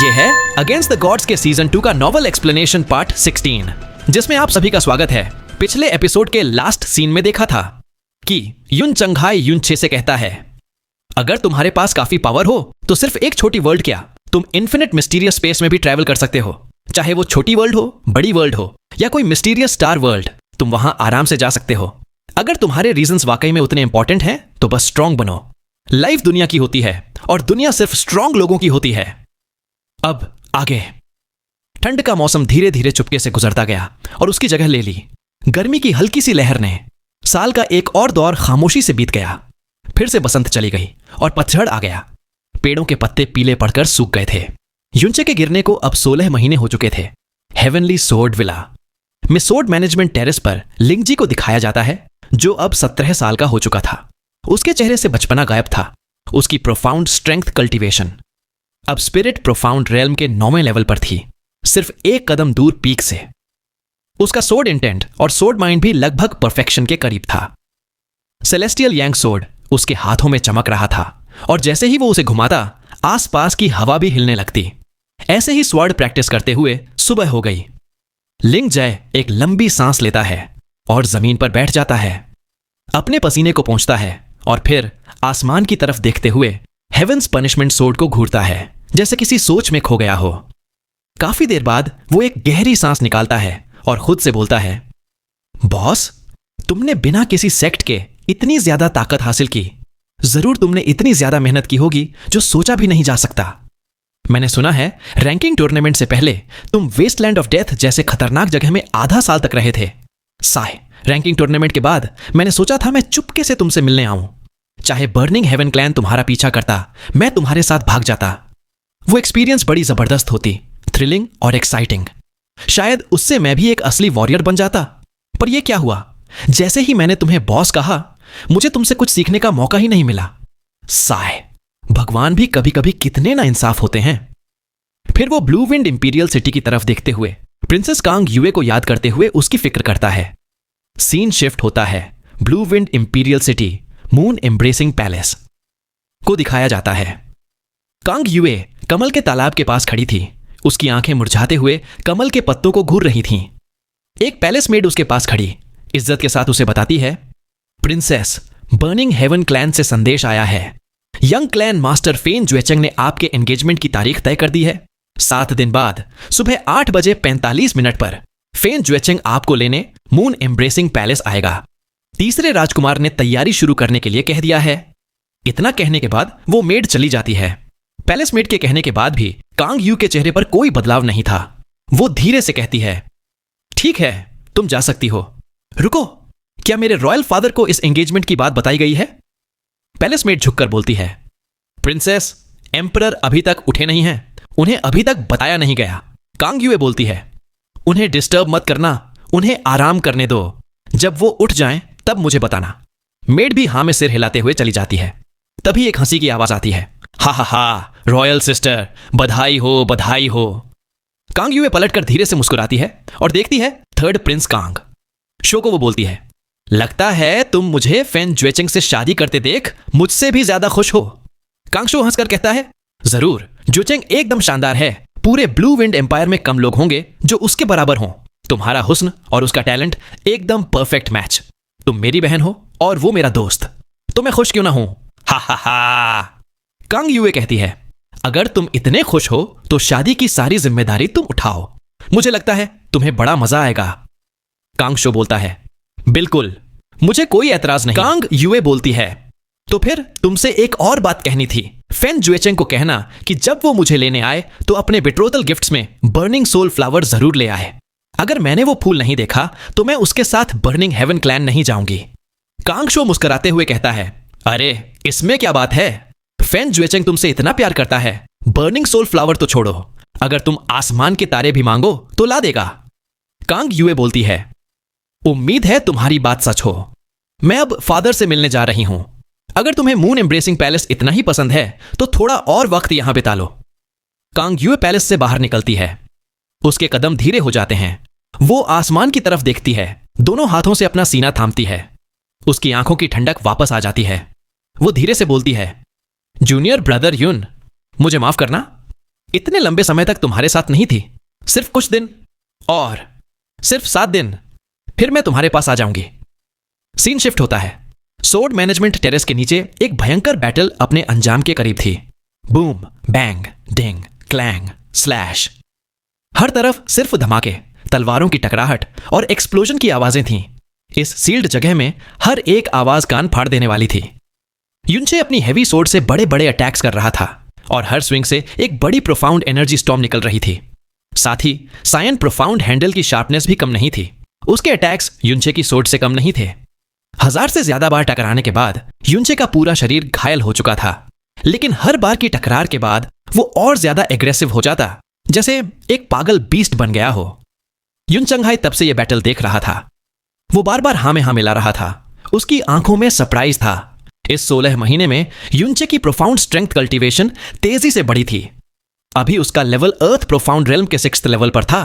ये है against the gods के सीजन 2 का नॉवल एक्सप्लेनेशन पार्ट 16, जिसमें आप सभी का स्वागत है। पिछले एपिसोड के लास्ट सीन में देखा था कि युन चंघाई युनछे से कहता है, अगर तुम्हारे पास काफी पावर हो तो सिर्फ एक छोटी वर्ल्ड क्या, तुम इन्फिनिट मिस्टीरियस स्पेस में भी ट्रैवल कर सकते हो। चाहे वो छोटी वर्ल्ड हो, बड़ी वर्ल्ड हो या कोई मिस्टीरियस स्टार वर्ल्ड, तुम वहां आराम से जा सकते हो। अगर तुम्हारे रीजंस वाकई में उतने इंपॉर्टेंट हैं तो बस स्ट्रांग बनो। लाइफ दुनिया की होती है और दुनिया सिर्फ स्ट्रांग लोगों की होती है। अब आगे। ठंड का मौसम धीरे धीरे चुपके से गुजरता गया और उसकी जगह ले ली गर्मी की हल्की सी लहर ने। साल का एक और दौर खामोशी से बीत गया। फिर से बसंत चली गई और पतझड़ आ गया। पेड़ों के पत्ते पीले पड़कर सूख गए थे। युनचे के गिरने को अब 16 महीने हो चुके थे। हेवनली सोर्ड विला में सोर्ड मैनेजमेंट टेरेस पर लिंगजी को दिखाया जाता है, जो अब 17 साल का हो चुका था। उसके चेहरे से बचपना गायब था। उसकी प्रोफाउंड स्ट्रेंथ कल्टीवेशन अब स्पिरिट प्रोफाउंड रेल्म के 9वें लेवल पर थी, सिर्फ एक कदम दूर पीक से। उसका सोर्ड इंटेंट और सोर्ड माइंड भी लगभग परफेक्शन के करीब था। सेलेस्टियल यांग सोर्ड उसके हाथों में चमक रहा था और जैसे ही वो उसे घुमाता, आसपास की हवा भी हिलने लगती। ऐसे ही स्वॉर्ड प्रैक्टिस करते हुए सुबह हो गई। लिंग जय एक लंबी सांस लेता है और जमीन पर बैठ जाता है। अपने पसीने को पोंछता है और फिर आसमान की तरफ देखते हुए हेवंस पनिशमेंट सोर्ड को घूरता है, जैसे किसी सोच में खो गया हो। काफी देर बाद वो एक गहरी सांस निकालता है और खुद से बोलता है, बॉस, तुमने बिना किसी सेक्ट के इतनी ज्यादा ताकत हासिल की। जरूर तुमने इतनी ज्यादा मेहनत की होगी जो सोचा भी नहीं जा सकता। मैंने सुना है रैंकिंग टूर्नामेंट से पहले तुम वेस्टलैंड ऑफ डेथ जैसे खतरनाक जगह में आधा साल तक रहे थे। साय, रैंकिंग टूर्नामेंट के बाद मैंने सोचा था मैं चुपके से तुमसे मिलने आऊं। चाहे बर्निंग हेवन क्लैन तुम्हारा पीछा करता, मैं तुम्हारे साथ भाग जाता। वो एक्सपीरियंस बड़ी जबरदस्त होती, थ्रिलिंग और एक्साइटिंग। शायद उससे मैं भी एक असली वॉरियर बन जाता। पर यह क्या हुआ, जैसे ही मैंने तुम्हें बॉस कहा, मुझे तुमसे कुछ सीखने का मौका ही नहीं मिला। साय, भगवान भी कभी कभी कितने ना इंसाफ होते हैं। फिर वो ब्लू विंड इंपीरियल सिटी की तरफ देखते हुए प्रिंसेस कांग युए को याद करते हुए उसकी फिक्र करता है। सीन शिफ्ट होता है। Blue Wind Imperial City Moon Embracing Palace को दिखाया जाता है। कांग युए कमल के तालाब के पास खड़ी थी। उसकी आंखें मुरझाते हुए कमल के पत्तों को घूर रही थीं। एक पैलेस मेड उसके पास खड़ी इज्जत के साथ उसे बताती है, प्रिंसेस, बर्निंग हेवन क्लैन से संदेश आया है। यंग क्लैन मास्टर फेन ज्वेचेंग ने आपके एंगेजमेंट की तारीख तय कर दी है। 7 दिन बाद सुबह 8 बजे 45 मिनट पर फेन ज्वेचेंग आपको लेने मून एम्ब्रेसिंग पैलेस आएगा। तीसरे राजकुमार ने तैयारी शुरू करने के लिए कह दिया है। इतना कहने के बाद वो मेड चली जाती है। पैलेस मेड के कहने के बाद भी कांग यू के चेहरे पर कोई बदलाव नहीं था। वो धीरे से कहती है, ठीक है, तुम जा सकती हो। रुको, क्या मेरे रॉयल फादर को इस एंगेजमेंट की बात बताई गई है? पैलेस मेड झुककर बोलती है, प्रिंसेस, एम्परर अभी तक उठे नहीं हैं, उन्हें अभी तक बताया नहीं गया। कांग युए बोलती है, उन्हें डिस्टर्ब मत करना, उन्हें आराम करने दो। जब वो उठ जाएं तब मुझे बताना। मेड भी हां में सिर हिलाते हुए चली जाती है। तभी एक हंसी की आवाज आती है, हा हा हा, रॉयल सिस्टर, बधाई हो, बधाई हो। कांग युए पलटकर धीरे से मुस्कुराती है और देखती है थर्ड प्रिंस कांग। शो को वो बोलती है, लगता है तुम मुझे फेन ज्वेचेंग से शादी करते देख मुझसे भी ज्यादा खुश हो। कांग शो हंसकर कहता है, जरूर, ज्वेचेंग एकदम शानदार है। पूरे ब्लू विंड एम्पायर में कम लोग होंगे जो उसके बराबर हों। तुम्हारा हुस्न और उसका टैलेंट एकदम परफेक्ट मैच। तुम मेरी बहन हो और वो मेरा दोस्त, तो मैं खुश क्यों ना हूं? हा हा हा। कांग युए कहती है, अगर तुम इतने खुश हो तो शादी की सारी जिम्मेदारी तुम उठाओ। मुझे लगता है तुम्हें बड़ा मजा आएगा। कांग शो बोलता है, बिल्कुल, मुझे कोई एतराज नहीं। कांग युए बोलती है, तो फिर तुमसे एक और बात कहनी थी। फेन ज्वेचेंग को कहना कि जब वो मुझे लेने आए तो अपने बिट्रोथल गिफ्ट्स में बर्निंग सोल फ्लावर जरूर ले आए। अगर मैंने वो फूल नहीं देखा तो मैं उसके साथ बर्निंग हेवन क्लैन नहीं जाऊंगी। कांग शो मुस्कुराते हुए कहता है, अरे इसमें क्या बात है? फेन ज्वेचेंग तुमसे इतना प्यार करता है, बर्निंग सोल फ्लावर तो छोड़ो, अगर तुम आसमान के तारे भी मांगो तो ला देगा। कांग युए बोलती है, उम्मीद है तुम्हारी बात सच हो। मैं अब फादर से मिलने जा रही हूं। अगर तुम्हें मून एम्ब्रेसिंग पैलेस इतना ही पसंद है तो थोड़ा और वक्त यहां बिता लो। कांग युए पैलेस से बाहर निकलती है। उसके कदम धीरे हो जाते हैं। वो आसमान की तरफ देखती है, दोनों हाथों से अपना सीना थामती है। उसकी आंखों की ठंडक वापस आ जाती है। वो धीरे से बोलती है, जूनियर ब्रदर युन, मुझे माफ करना। इतने लंबे समय तक तुम्हारे साथ नहीं थी, सिर्फ कुछ दिन, और सिर्फ 7 दिन, फिर मैं तुम्हारे पास आ जाऊंगी। सीन शिफ्ट होता है। सोर्ड मैनेजमेंट टेरेस के नीचे एक भयंकर बैटल अपने अंजाम के करीब थी। बूम, बैंग, डिंग, क्लैंग, स्लैश। हर तरफ सिर्फ धमाके, तलवारों की टकराहट और एक्सप्लोजन की आवाजें थीं। इस सील्ड जगह में हर एक आवाज कान फाड़ देने वाली थी। युनचे अपनी हेवी सोर्ड से बड़े बड़े अटैक्स कर रहा था और हर स्विंग से एक बड़ी प्रोफाउंड एनर्जी स्टॉर्म निकल रही थी। साथ ही सायन प्रोफाउंड हैंडल की शार्पनेस भी कम नहीं थी। उसके अटैक्स युनचे की सोर्ड से कम नहीं थे। 1000 से ज्यादा बार टकराने के बाद युनचे का पूरा शरीर घायल हो चुका था, लेकिन हर बार की टकरार के बाद वो और ज्यादा एग्रेसिव हो जाता, जैसे एक पागल बीस्ट बन गया हो। युन चंघाई तब से यह बैटल देख रहा था। वो बार बार हाँ में हाँ मिला रहा था। उसकी आंखों में सरप्राइज था। इस 16 महीने में युनचे की प्रोफाउंड स्ट्रेंथ कल्टीवेशन तेजी से बढ़ी थी। अभी उसका लेवल अर्थ प्रोफाउंड रेल्म के 6th लेवल पर था।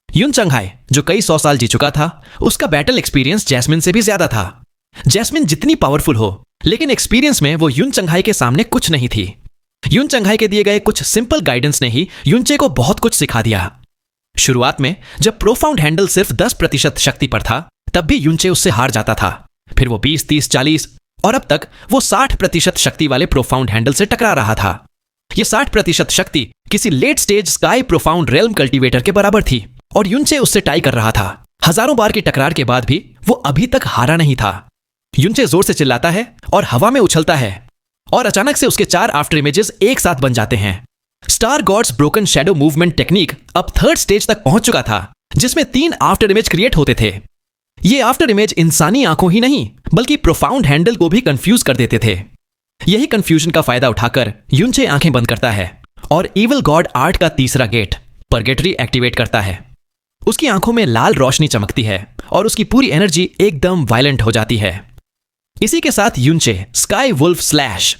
युन चंघाई, जो कई 100 साल जी चुका था, उसका बैटल एक्सपीरियंस जैस्मिन से भी ज्यादा था। जैस्मिन जितनी पावरफुल हो, लेकिन एक्सपीरियंस में वो युन चंघाई के सामने कुछ नहीं थी। युन चंघाई के दिए गए कुछ सिंपल गाइडेंस ने ही युनचे को बहुत कुछ सिखा दिया। शुरुआत में जब प्रोफाउंड हैंडल सिर्फ 10% शक्ति पर था, तब भी युनचे उससे हार जाता था। फिर वो 20, 30, 40 और अब तक वो 60% शक्ति वाले प्रोफाउंड हैंडल से टकरा रहा था। ये 60% शक्ति किसी late stage Sky Profound Realm cultivator के बराबर थी और युनचे उससे टाई कर रहा था। हजारों बार की टकरार के बाद भी वो अभी तक हारा नहीं था। युनचे जोर से चिल्लाता है और हवा में उछलता है और अचानक से उसके 4 आफ्टर इमेजेस एक साथ बन जाते हैं। Star God's Broken Shadow movement technique अब 3rd स्टेज तक पहुंच चुका था, जिसमें 3 आफ्टर इमेज क्रिएट होते थे। ये आफ्टर इमेज इंसानी आंखों ही नहीं, बल्कि प्रोफाउंड हैंडल को भी कंफ्यूज कर देते थे। यही कंफ्यूजन का फायदा उठाकर युनचे आंखें बंद करता है और इविल गॉड आर्ट का तीसरा गेट परगेटरी एक्टिवेट करता है। उसकी आंखों में लाल रोशनी चमकती है और उसकी पूरी एनर्जी एकदम वायलेंट हो जाती है। इसी के साथ युनचे स्काई वुल्फ स्लैश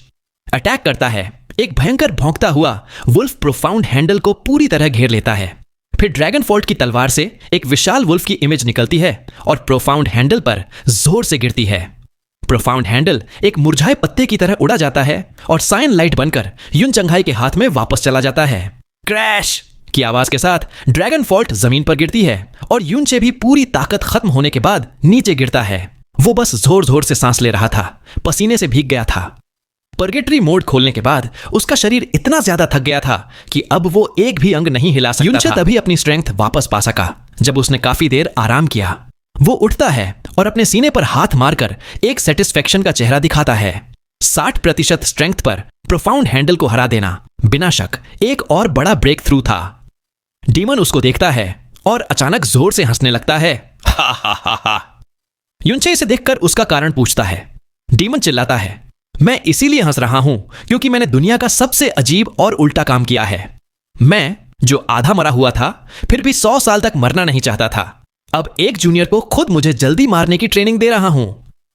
अटैक करता है। एक भयंकर भौंकता हुआ वुल्फ प्रोफाउंड हैंडल को पूरी तरह घेर लेता है। फिर ड्रैगन फोल्ट की तलवार से एक विशाल वुल्फ की इमेज निकलती है और प्रोफाउंड हैंडल पर जोर से गिरती है। प्रोफाउंड हैंडल एक मुरझाए पत्ते की तरह उड़ा जाता है और साइन लाइट बनकर युन चंघाई के हाथ में वापस चला जाता है। क्रैश की आवाज के साथ ड्रैगन फोल्ट जमीन पर गिरती है और युनचे भी पूरी ताकत खत्म होने के बाद नीचे गिरता है। वो बस जोर जोर से सांस ले रहा था, पसीने से भीग गया था। परगेटरी मोड खोलने के बाद उसका शरीर इतना ज्यादा थक गया था कि अब वो एक भी अंग नहीं हिला सकता था। युनचे तभी अपनी स्ट्रेंथ वापस पा सका जब उसने काफी देर आराम किया। वो उठता है और अपने सीने पर हाथ मारकर एक सेटिस्फेक्शन का चेहरा दिखाता है। 60% स्ट्रेंथ पर प्रोफाउंड हैंडल को हरा देना बिना शक एक और बड़ा ब्रेक थ्रू था। डीमन उसको देखता है और अचानक जोर से हंसने लगता है। हा हा हा हा। युनचे इसे देखकर उसका कारण पूछता है। डीमन चिल्लाता है, मैं इसीलिए हंस रहा हूं क्योंकि मैंने दुनिया का सबसे अजीब और उल्टा काम किया है। मैं जो आधा मरा हुआ था, फिर भी 100 साल तक मरना नहीं चाहता था, अब एक जूनियर को खुद मुझे जल्दी मारने की ट्रेनिंग दे रहा हूं।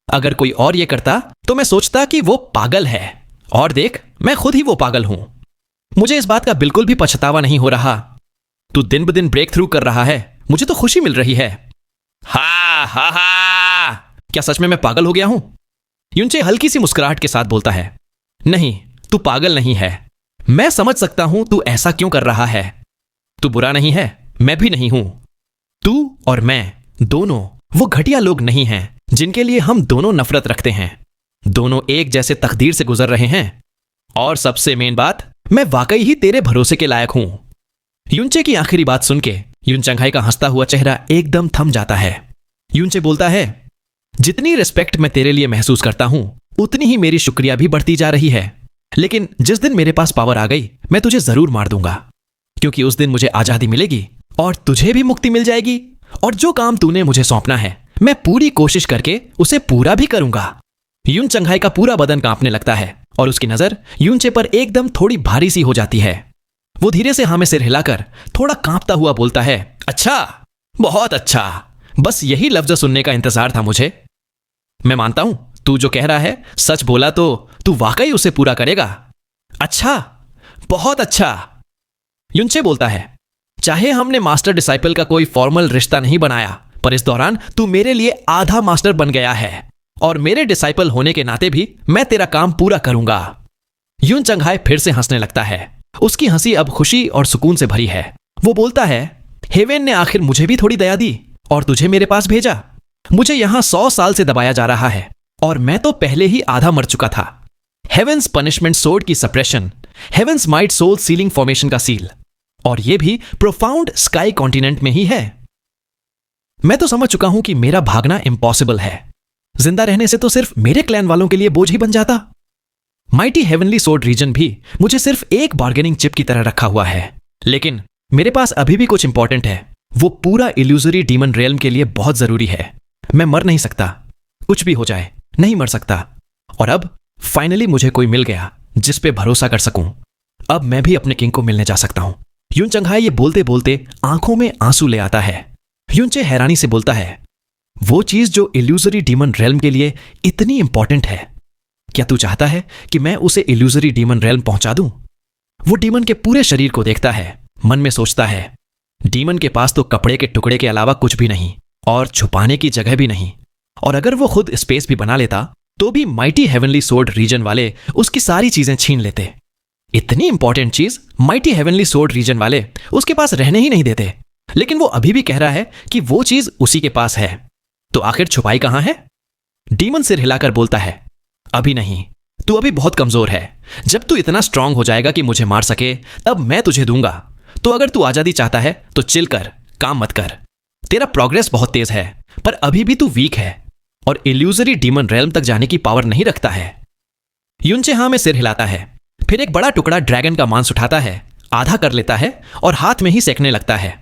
अगर कोई और ये करता तो मैं सोचता कि वो पागल है, और देख मैं खुद ही वो पागल हूं। मुझे इस बात का बिल्कुल भी पछतावा नहीं हो रहा। तू दिन ब दिन ब्रेक थ्रू कर रहा है, मुझे तो खुशी मिल रही है। हा हा हा। क्या सच में मैं पागल हो गया हूं? युनचे हल्की सी मुस्कुराहट के साथ बोलता है, नहीं तू पागल नहीं है। मैं समझ सकता हूं तू ऐसा क्यों कर रहा है। तू बुरा नहीं है, मैं भी नहीं हूं। तू और मैं दोनों वो घटिया लोग नहीं हैं जिनके लिए हम दोनों नफरत रखते हैं। दोनों एक जैसे तकदीर से गुजर रहे हैं, और सबसे मेन बात, मैं वाकई ही तेरे भरोसे के लायक हूं। युनचे की आखिरी बात सुन के युन चंघाई का हंसता हुआ चेहरा एकदम थम जाता है। युनचे बोलता है, जितनी रिस्पेक्ट मैं तेरे लिए महसूस करता हूं, उतनी ही मेरी शुक्रिया भी बढ़ती जा रही है। लेकिन जिस दिन मेरे पास पावर आ गई, मैं तुझे जरूर मार दूंगा, क्योंकि उस दिन मुझे आजादी मिलेगी और तुझे भी मुक्ति मिल जाएगी, और जो काम तूने मुझे सौंपना है मैं पूरी कोशिश करके उसे पूरा भी करूंगा। युन चंघाई का पूरा बदन कांपने लगता है और उसकी नजर युनचे पर एकदम थोड़ी भारी सी हो जाती है। वो धीरे से हाँ में सिर हिलाकर थोड़ा कांपता हुआ बोलता है, अच्छा, बहुत अच्छा, बस यही लफ्ज सुनने का इंतजार था मुझे। मैं मानता हूं तू जो कह रहा है सच बोला तो तू वाकई उसे पूरा करेगा। अच्छा, बहुत अच्छा। युनचे बोलता है, चाहे हमने मास्टर डिसाइपल का कोई फॉर्मल रिश्ता नहीं बनाया, पर इस दौरान तू मेरे लिए आधा मास्टर बन गया है, और मेरे डिसाइपल होने के नाते भी मैं तेरा काम पूरा करूंगा। युन चंघाई फिर से हंसने लगता है उसकी हंसी अब खुशी और सुकून से भरी है। वो बोलता है, हेवेन ने आखिर मुझे भी थोड़ी दया दी और तुझे मेरे पास भेजा। मुझे यहां 100 साल से दबाया जा रहा है और मैं तो पहले ही आधा मर चुका था। हेवेंस पनिशमेंट सोर्ड की suppression, Heaven's Might Soul Sealing Formation का सील, और यह भी प्रोफाउंड स्काई कॉन्टिनेंट में ही है। मैं तो समझ चुका हूं कि मेरा भागना इम्पॉसिबल है। जिंदा रहने से तो सिर्फ मेरे क्लैन वालों के लिए बोझ ही बन जाता। माइटी हेवनली सोर्ड रीजन भी मुझे सिर्फ एक बार्गेनिंग चिप की तरह रखा हुआ है, लेकिन मेरे पास अभी भी कुछ इंपॉर्टेंट है। वो पूरा इल्यूजरी डीमन रेल्म के लिए बहुत जरूरी है। मैं मर नहीं सकता, कुछ भी हो जाए नहीं मर सकता। और अब फाइनली मुझे कोई मिल गया जिस पे भरोसा कर सकूं। अब मैं भी अपने किंग को मिलने जा सकता हूं। युन चंघाई ये बोलते बोलते आंखों में आंसू ले आता है। युनचे हैरानी से बोलता है, वो चीज जो इल्यूजरी डीमन रेल्म के लिए इतनी इंपॉर्टेंट है, क्या तू चाहता है कि मैं उसे इल्यूजरी डीमन रेल्म पहुंचा दूं? वो डीमन के पूरे शरीर को देखता है, मन में सोचता है, डीमन के पास तो कपड़े के टुकड़े के अलावा कुछ भी नहीं और छुपाने की जगह भी नहीं। और अगर वो खुद स्पेस भी बना लेता तो भी माइटी हेवनली सोर्ड रीजन वाले उसकी सारी चीजें छीन लेते। इतनी इंपॉर्टेंट चीज माइटी हेवनली सोर्ड रीजन वाले उसके पास रहने ही नहीं देते। लेकिन वो अभी भी कह रहा है कि वो चीज उसी के पास है। तो आखिर छुपाई कहां है? डीमन सिर हिलाकर बोलता है, अभी नहीं, तू अभी बहुत कमजोर है। जब तू इतना स्ट्रांग हो जाएगा कि मुझे मार सके तब मैं तुझे दूंगा। तो अगर तू आजादी चाहता है तो चिल कर, काम मत कर। तेरा प्रोग्रेस बहुत तेज है पर अभी भी तू वीक है और इल्यूजरी डीमन रेल्म तक जाने की पावर नहीं रखता है। युनचे हां में सिर हिलाता है, फिर एक बड़ा टुकड़ा ड्रैगन का मांस उठाता है, आधा कर लेता है और हाथ में ही सेकने लगता है।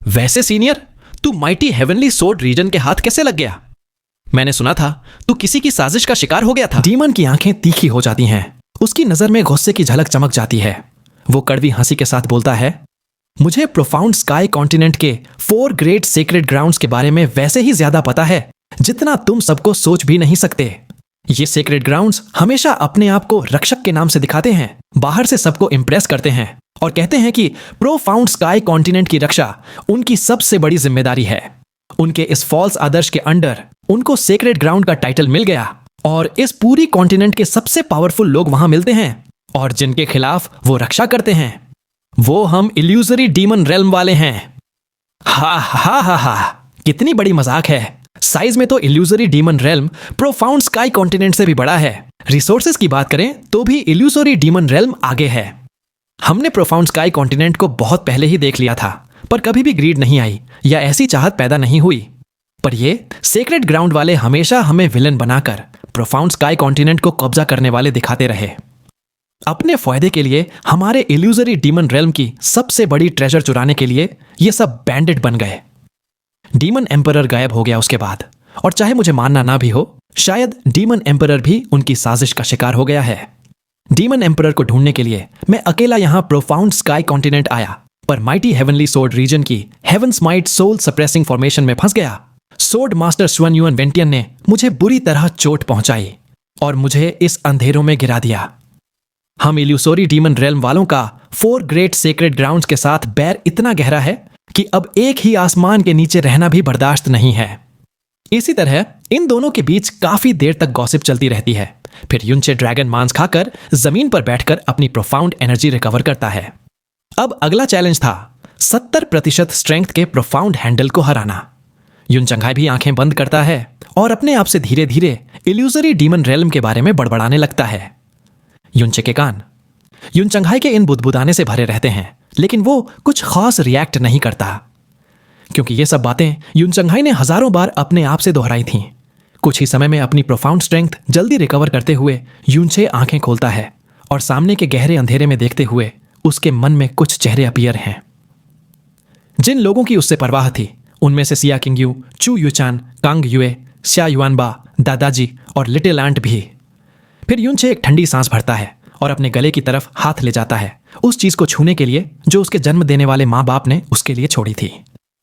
वैसे सीनियर, तू माइटी हेवनली सोर्ड रीजन के हाथ कैसे लग गया? मैंने सुना था तू किसी की साजिश का शिकार हो गया था। डीमन की आंखें तीखी हो जाती हैं, उसकी नजर में गुस्से की झलक चमक जाती है। वो कड़वी हंसी के साथ बोलता है, मुझे प्रोफाउंड स्काई कॉन्टिनेंट के 4 ग्रेट सेक्रेड ग्राउंड्स के बारे में वैसे ही ज्यादा पता है जितना तुम सबको सोच भी नहीं सकते। ये सेक्रेड ग्राउंड्स हमेशा अपने आप को रक्षक के नाम से दिखाते हैं, बाहर से सबको इंप्रेस करते हैं और कहते हैं कि प्रोफाउंड स्काई कॉन्टिनेंट की रक्षा उनकी सबसे बड़ी जिम्मेदारी है। उनके इस फॉल्स आदर्श के अंडर उनको सेक्रेड ग्राउंड का टाइटल मिल गया और इस पूरी कॉन्टिनेंट के सबसे पावरफुल लोग वहां मिलते हैं और जिनके खिलाफ वो रक्षा करते हैं वो हम इल्यूजरी डीमन रेल्म वाले हैं। हा हा हा हा, कितनी बड़ी मजाक है। साइज में तो illusory demon realm profound sky continent से भी बड़ा है। रिसोर्सेज की बात करें तो भी इल्यूजरी डीमन रेल्म आगे है। हमने प्रोफाउंड स्काई कॉन्टिनेंट को बहुत पहले ही देख लिया था पर कभी भी ग्रीड नहीं आई या ऐसी चाहत पैदा नहीं हुई। पर ये सेक्रेड ग्राउंड वाले हमेशा हमें विलन बनाकर प्रोफाउंड स्काई कॉन्टिनेंट को कब्जा करने वाले दिखाते रहे। अपने फायदे के लिए हमारे इल्यूजरी डीमन रेल्म की सबसे बड़ी ट्रेजर चुराने के लिए ये सब बैंडेड बन गए। डीमन एम्परर गायब हो गया उसके बाद, और चाहे मुझे मानना ना भी हो, शायद डीमन एम्परर भी उनकी साजिश का शिकार हो गया है। डीमन एम्परर को ढूंढने के लिए मैं अकेला यहां प्रोफाउंड स्काई कॉन्टिनेंट आया, पर माइटी हेवनली सोर्ड रीजन की Heaven's Might Soul Suppressing Formation में फंस गया। Sword master Xuanyuan Wentian ने मुझे बुरी तरह चोट पहुंचाई और मुझे इस अंधेरों में गिरा दिया। हम इल्यूसोरी डीमन रेल्म वालों का 4 ग्रेट सेक्रेड ग्राउंड्स के साथ बैर इतना गहरा है कि अब एक ही आसमान के नीचे रहना भी बर्दाश्त नहीं है। इसी तरह इन दोनों के बीच काफी देर तक गॉसिप चलती रहती है। फिर युनचे ड्रैगन मांस खाकर जमीन पर बैठकर अपनी प्रोफाउंड एनर्जी रिकवर करता है। अब अगला चैलेंज था 70% स्ट्रेंथ के प्रोफाउंड हैंडल को हराना। युन चंघाई भी आंखें बंद करता है और अपने आप से धीरे धीरे इल्यूजरी डीमन रेल्म के बारे में बड़बड़ाने लगता है। युनचे के कान युन चंघाई के इन बुदबुदाने से भरे रहते हैं, लेकिन वो कुछ खास रिएक्ट नहीं करता क्योंकि ये सब बातें युन चंघाई ने हजारों बार अपने आप से दोहराई थीं। कुछ ही समय में अपनी प्रोफाउंड स्ट्रेंथ जल्दी रिकवर करते हुए युनचे आंखें खोलता है और सामने के गहरे अंधेरे में देखते हुए उसके मन में कुछ चेहरे अपीयर हैं। जिन लोगों की उससे परवाह थी उनमें से सिया किंगयू, चू यूचान, कांग युए, स्या युआनबा, दादाजी और लिटिल आंट भी। फिर युनचे एक ठंडी सांस भरता है और अपने गले की तरफ हाथ ले जाता है, उस चीज को छूने के लिए जो उसके जन्म देने वाले माँ बाप ने उसके लिए छोड़ी थी।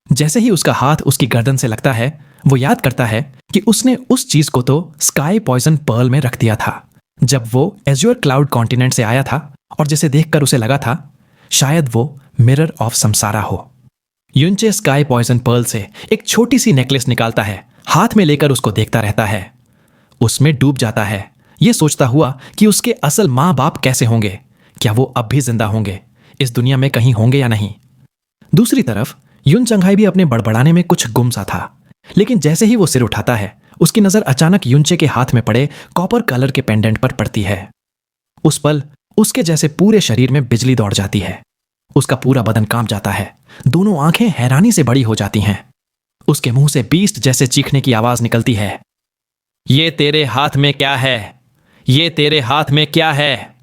जैसे ही उसका हाथ उसकी गर्दन से लगता है वो याद करता है कि उसने उस चीज को तो स्काई पॉइजन पर्ल में रख दिया था जब वो एज्योर क्लाउड कॉन्टिनेंट से आया था, और जिसे देखकर उसे लगा था शायद वो मिरर ऑफ समसारा हो। युनचे स्काई पॉइजन पर्ल से एक छोटी सी नेकलेस निकालता है, हाथ में लेकर उसको देखता रहता है। उसमें डूब जाता है, ये सोचता हुआ कि उसके असल माँ बाप कैसे होंगे, क्या वो अब भी जिंदा होंगे, इस दुनिया में कहीं होंगे या नहीं। दूसरी तरफ युन चंघाई भी अपने बड़बड़ाने में कुछ गुम सा था, लेकिन जैसे ही वो सिर उठाता है उसकी नजर अचानक युनचे के हाथ में पड़े कॉपर कलर के पेंडेंट पर पड़ती है। उस पल उसके जैसे पूरे शरीर में बिजली दौड़ जाती है। उसका पूरा बदन कांप जाता है, दोनों आंखें हैरानी से बड़ी हो जाती हैं। उसके मुंह से बीस्ट जैसे चीखने की आवाज निकलती है, ये तेरे हाथ में क्या है, ये तेरे हाथ में क्या है।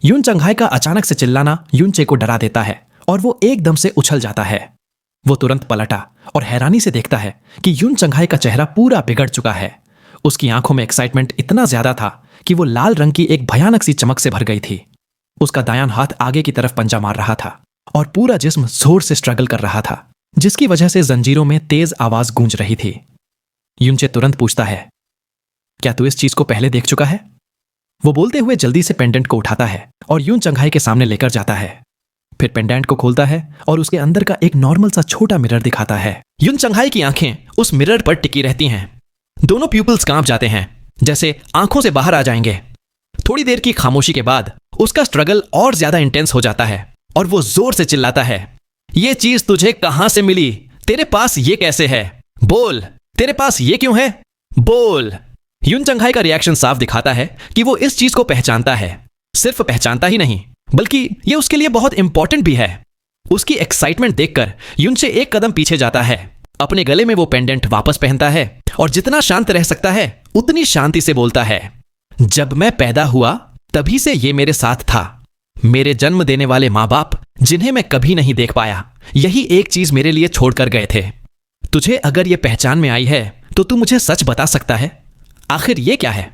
युन चंघाई का अचानक से चिल्लाना युनचे को डरा देता है और वो एकदम से उछल जाता है। वो तुरंत पलटा और हैरानी से देखता है कि युन चंघाई का चेहरा पूरा बिगड़ चुका है। उसकी आंखों में एक्साइटमेंट इतना ज्यादा था कि वो लाल रंग की एक भयानक सी चमक से भर गई थी। उसका दायां हाथ आगे की तरफ पंजा मार रहा था और पूरा जिस्म जोर से स्ट्रगल कर रहा था, जिसकी वजह से जंजीरों में तेज आवाज गूंज रही थी। युनचे तुरंत पूछता है, क्या तू इस चीज को पहले देख चुका है? वो बोलते हुए जल्दी से पेंडेंट को उठाता है और युन चंघाई के सामने लेकर जाता है। फिर पेंडेंट को खोलता है और उसके अंदर का एक नॉर्मल सा छोटा मिरर दिखाता है। युन चंघाई की आंखें उस मिरर पर टिकी रहती हैं। दोनों प्यूपल्स कांप जाते हैं, जैसे आंखों से बाहर आ जाएंगे। थोड़ी देर की खामोशी के बाद उसका स्ट्रगल और ज्यादा इंटेंस हो जाता है और वो जोर से चिल्लाता है, ये चीज तुझे कहां से मिली? तेरे पास ये कैसे है? बोल, तेरे पास ये क्यों है? बोल। युन चंघाई का रिएक्शन साफ दिखाता है कि वो इस चीज को पहचानता है। सिर्फ पहचानता ही नहीं, बल्कि ये उसके लिए बहुत इंपॉर्टेंट भी है। उसकी एक्साइटमेंट देखकर युनचे एक कदम पीछे जाता है। अपने गले में वो पेंडेंट वापस पहनता है और जितना शांत रह सकता है उतनी शांति से बोलता है, जब मैं पैदा हुआ तभी से ये मेरे साथ था। मेरे जन्म देने वाले माँ बाप जिन्हें मैं कभी नहीं देख पाया, यही एक चीज मेरे लिए छोड़कर गए थे। तुझे अगर ये पहचान में आई है तो तू मुझे सच बता सकता है, आखिर ये क्या है?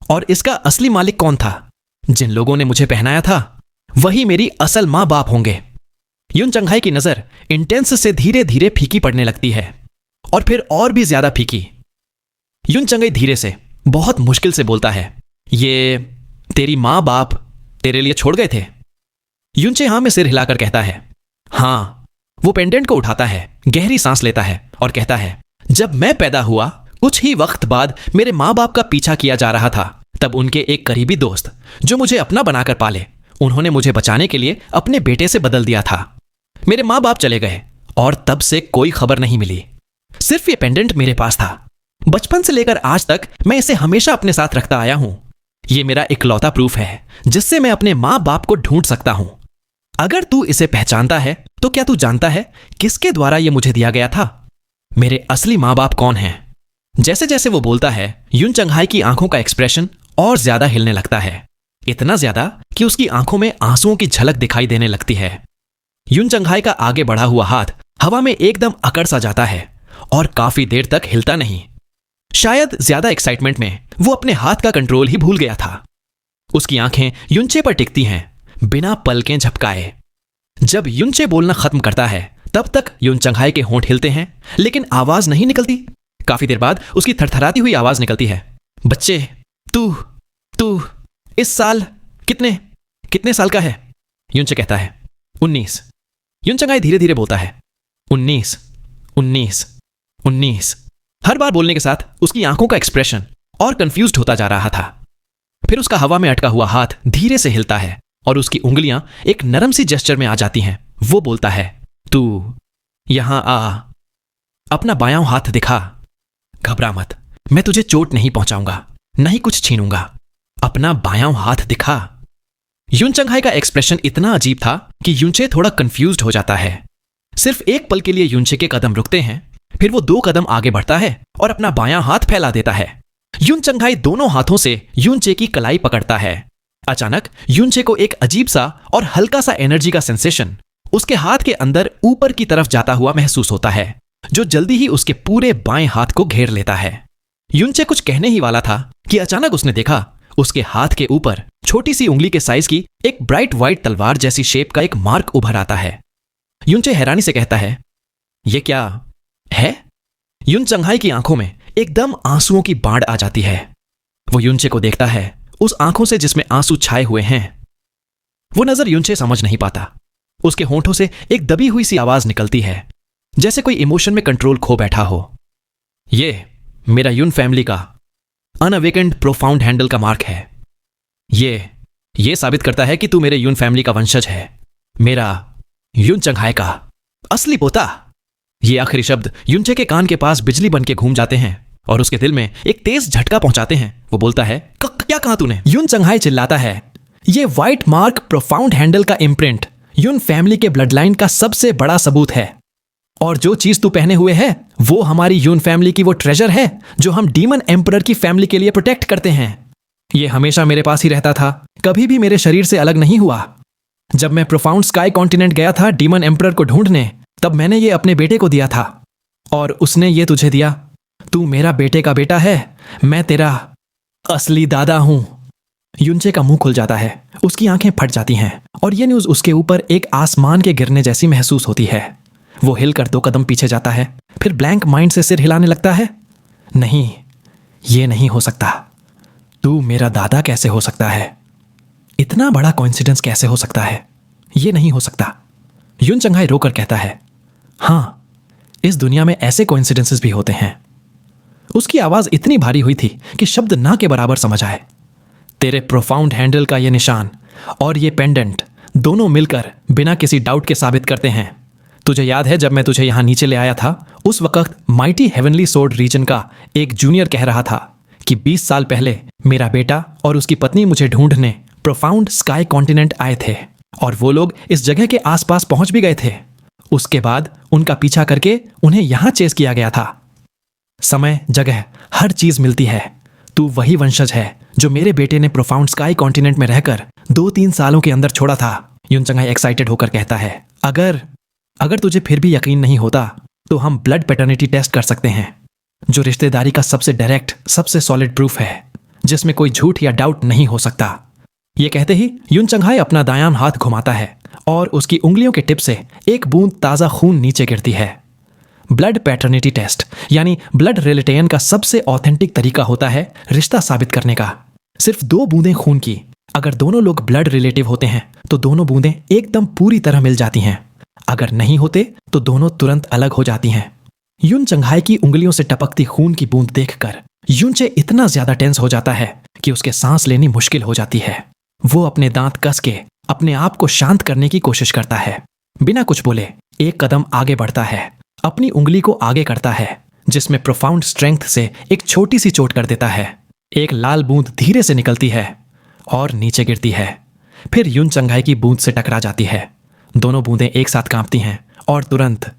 और इसका असली मालिक कौन था? जिन लोगों ने मुझे पहनाया था वही मेरी असल माँ बाप होंगे। युन चंघाई की नजर इंटेंस से धीरे धीरे फीकी पड़ने लगती है और फिर और भी ज्यादा फीकी। युन चंघाई धीरे से बहुत मुश्किल से बोलता है, ये तेरी माँ बाप तेरे लिए छोड़ गए थे? युनचे हां में सिर हिलाकर कहता है, हां। वो पेंडेंट को उठाता है, गहरी सांस लेता है और कहता है, जब मैं पैदा हुआ कुछ ही वक्त बाद मेरे माँ बाप का पीछा किया जा रहा था। तब उनके एक करीबी दोस्त जो मुझे अपना बनाकर पाले, उन्होंने मुझे बचाने के लिए अपने बेटे से बदल दिया था। मेरे माँ बाप चले गए और तब से कोई खबर नहीं मिली। सिर्फ ये पेंडेंट मेरे पास था। बचपन से लेकर आज तक मैं इसे हमेशा अपने साथ रखता आया हूं। ये मेरा इकलौता प्रूफ है जिससे मैं अपने माँ बाप को ढूंढ सकता हूं। अगर तू इसे पहचानता है तो क्या तू जानता है किसके द्वारा ये मुझे दिया गया था? मेरे असली माँ बाप कौन हैं? जैसे जैसे वो बोलता है, युन चंघाई की आंखों का एक्सप्रेशन और ज्यादा हिलने लगता है, इतना ज्यादा कि उसकी आंखों में आंसुओं की झलक दिखाई देने लगती है। युन चंघाई का आगे बढ़ा हुआ हाथ हवा में एकदम अकड़ सा जाता है और काफी देर तक हिलता नहीं। शायद ज्यादा एक्साइटमेंट में वो अपने हाथ का कंट्रोल ही भूल गया था। उसकी आंखें युनचे पर टिकती हैं, बिना पलकें झपकाए। जब युनचे बोलना खत्म करता है तब तक युन चंघाई के होंठ हिलते हैं, लेकिन आवाज नहीं निकलती। काफी देर बाद उसकी थरथराती हुई आवाज निकलती है, बच्चे, तू इस साल कितने साल का है? युनचे कहता है, 19। युन चंघाई धीरे धीरे बोलता है, 19। हर बार बोलने के साथ उसकी आंखों का एक्सप्रेशन और कंफ्यूज्ड होता जा रहा था। फिर उसका हवा में अटका हुआ हाथ धीरे से हिलता है और उसकी उंगलियां एक नरम सी जेस्चर में आ जाती हैं। वो बोलता है, तू यहां आ, अपना बायां हाथ दिखा। घबरा मत, मैं तुझे चोट नहीं पहुंचाऊंगा, नहीं कुछ छीनूंगा। अपना बायां हाथ दिखा। युन चंघाई का एक्सप्रेशन इतना अजीब था कि युनचे थोड़ा कंफ्यूज्ड हो जाता है। सिर्फ एक पल के लिए युनचे के कदम रुकते हैं, फिर वो 2 कदम आगे बढ़ता है और अपना बायां हाथ फैला देता है। युन चंघाई दोनों हाथों से युनचे की कलाई पकड़ता है। अचानक युनचे को एक अजीब सा और हल्का सा एनर्जी का सेंसेशन उसके हाथ के अंदर ऊपर की तरफ जाता हुआ महसूस होता है, जो जल्दी ही उसके पूरे बाएं हाथ को घेर लेता है। युनचे कुछ कहने ही वाला था कि अचानक उसने देखा उसके हाथ के ऊपर छोटी सी उंगली के साइज की एक ब्राइट व्हाइट तलवार जैसी शेप का एक मार्क उभर आता है। युनचे हैरानी से कहता है, यह क्या है? युन चंघाई की आंखों में एकदम आंसुओं की बाढ़ आ जाती है। वो युनचे को देखता है, उस आंखों से जिसमें आंसू छाए हुए हैं। वो नजर युनचे समझ नहीं पाता। उसके होंठों से एक दबी हुई सी आवाज निकलती है, जैसे कोई इमोशन में कंट्रोल खो बैठा हो। ये मेरा युन फैमिली का अनअवेकेंड प्रोफाउंड हैंडल का मार्क है। ये यह साबित करता है कि तू मेरे यून फैमिली का वंशज है, मेरा यून चंघाई का असली पोता। ये आखिरी शब्द युनचे के कान के पास बिजली बन के घूम जाते हैं और उसके दिल में एक तेज झटका पहुंचाते हैं। वो बोलता है, क्या कहा तूने? यून चंघाई चिल्लाता है, ये व्हाइट मार्क प्रोफाउंड हैंडल का इम्प्रिंट यून फैमिली के ब्लड लाइन का सबसे बड़ा सबूत है। और जो चीज तू पहने हुए है वो हमारी यून फैमिली की वो ट्रेजर है जो हम डीमन एम्परर की फैमिली के लिए प्रोटेक्ट करते हैं। ये हमेशा मेरे पास ही रहता था, कभी भी मेरे शरीर से अलग नहीं हुआ। जब मैं प्रोफाउंड स्काई कॉन्टिनेंट गया था डीमन एम्परर को ढूंढने, तब मैंने ये अपने बेटे को दिया था और उसने ये तुझे दिया। तू मेरा बेटे का बेटा है, मैं तेरा असली दादा हूं। युनचे का मुंह खुल जाता है, उसकी आंखें फट जाती हैं और यह न्यूज उसके ऊपर एक आसमान के गिरने जैसी महसूस होती है। वो हिलकर 2 कदम पीछे जाता है, फिर ब्लैंक माइंड से सिर हिलाने लगता है। नहीं, ये नहीं हो सकता। तू मेरा दादा कैसे हो सकता है? इतना बड़ा कोइंसिडेंस कैसे हो सकता है? ये नहीं हो सकता। युन चंघाई रोकर कहता है, हाँ, इस दुनिया में ऐसे कोइंसिडेंसेस भी होते हैं। उसकी आवाज इतनी भारी हुई थी कि शब्द ना के बराबर समझ आए। तेरे प्रोफाउंड हैंडल का ये निशान और ये पेंडेंट दोनों मिलकर बिना किसी डाउट के साबित करते हैं। तुझे याद है जब मैं तुझे यहां नीचे ले आया था, उस वक्त माइटी हेवनली सोर्ड रीजन का एक जूनियर कह रहा था कि 20 साल पहले मेरा बेटा और उसकी पत्नी मुझे ढूंढने प्रोफाउंड स्काई कॉन्टिनेंट आए थे और वो लोग इस जगह के आसपास पहुंच भी गए थे। उसके बाद उनका पीछा करके उन्हें यहां चेस किया गया था। समय, जगह, हर चीज मिलती है। तू वही वंशज है जो मेरे बेटे ने प्रोफाउंड स्काई कॉन्टिनेंट में रहकर 2-3 सालों के अंदर छोड़ा था। युन चंघाई एक्साइटेड होकर कहता है, अगर तुझे फिर भी यकीन नहीं होता तो हम ब्लड पैटर्निटी टेस्ट कर सकते हैं, जो रिश्तेदारी का सबसे डायरेक्ट, सबसे सॉलिड प्रूफ है, जिसमें कोई झूठ या डाउट नहीं हो सकता। ये कहते ही युन चंघाई अपना दायां हाथ घुमाता है और उसकी उंगलियों के टिप से एक बूंद ताजा खून नीचे गिरती है। ब्लड पैटर्निटी टेस्ट यानी ब्लड रिलेटेशन का सबसे ऑथेंटिक तरीका होता है रिश्ता साबित करने का। सिर्फ 2 बूंदें खून की, अगर दोनों लोग ब्लड रिलेटिव होते हैं तो दोनों बूंदें एकदम पूरी तरह मिल जाती हैं। अगर नहीं होते तो दोनों तुरंत अलग हो जाती हैं। युन चंघाई की उंगलियों से टपकती खून की बूंद देखकर युनचे इतना ज्यादा टेंस हो जाता है कि उसके सांस लेनी मुश्किल हो जाती है। वो अपने दांत कस के अपने आप को शांत करने की कोशिश करता है। बिना कुछ बोले 1 कदम आगे बढ़ता है, अपनी उंगली को आगे करता है, जिसमें प्रोफाउंड स्ट्रेंथ से एक छोटी सी चोट कर देता है। एक लाल बूंद धीरे से निकलती है और नीचे गिरती है, फिर युन चंघाई की बूंद से टकरा जाती है। दोनों बूंदें एक साथ कांपती हैं और तुरंत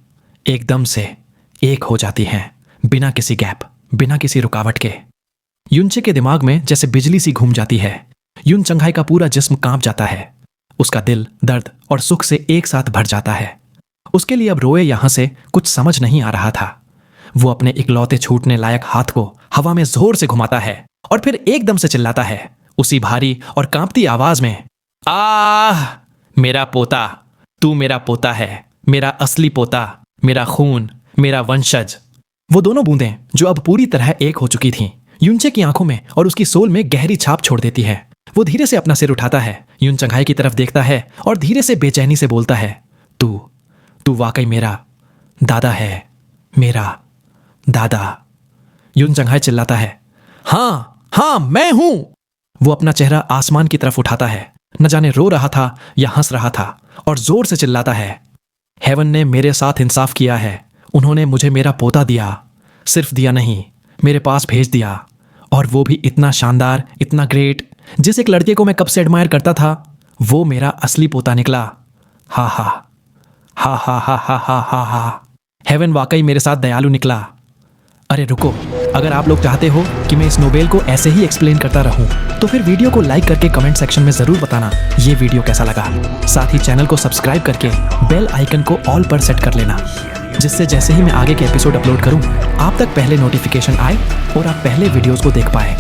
एकदम से एक हो जाती हैं, बिना किसी गैप, बिना किसी रुकावट के। युनचे के दिमाग में जैसे बिजली सी घूम जाती है। युन चंघाई का पूरा जिस्म कांप जाता है। उसका दिल दर्द और सुख से एक साथ भर जाता है। उसके लिए अब रोए यहां से कुछ समझ नहीं आ रहा था। वो अपने इकलौते छूटने लायक हाथ को हवा में जोर से घुमाता है और फिर एकदम से चिल्लाता है उसी भारी और कांपती आवाज में, आह, मेरा पोता, तू मेरा पोता है, मेरा असली पोता, मेरा खून, मेरा वंशज। वो दोनों बूंदें जो अब पूरी तरह एक हो चुकी थीं, युनचे की आंखों में और उसकी सोल में गहरी छाप छोड़ देती है। वो धीरे से अपना सिर उठाता है, युन चंघाई की तरफ देखता है और धीरे से बेचैनी से बोलता है, तू वाकई मेरा दादा है, मेरा दादा। युन चंघाई चिल्लाता है, हाँ, मैं हूं। वो अपना चेहरा आसमान की तरफ उठाता है, न जाने रो रहा था या हंस रहा था, और जोर से चिल्लाता है, हेवन ने मेरे साथ इंसाफ किया है। उन्होंने मुझे मेरा पोता दिया, सिर्फ दिया नहीं, मेरे पास भेज दिया, और वो भी इतना शानदार, इतना ग्रेट, जिस एक लड़के को मैं कब से एडमायर करता था, वो मेरा असली पोता निकला। हा हा हा हा हा हा हा हा हा। हेवन वाकई मेरे साथ दयालु निकला। अरे रुको, अगर आप लोग चाहते हो कि मैं इस नोवेल को ऐसे ही एक्सप्लेन करता रहूं, तो फिर वीडियो को लाइक करके कमेंट सेक्शन में जरूर बताना ये वीडियो कैसा लगा। साथ ही चैनल को सब्सक्राइब करके बेल आइकन को ऑल पर सेट कर लेना, जिससे जैसे ही मैं आगे के एपिसोड अपलोड करूं, आप तक पहले नोटिफिकेशन आए और आप पहले वीडियोस को देख पाए।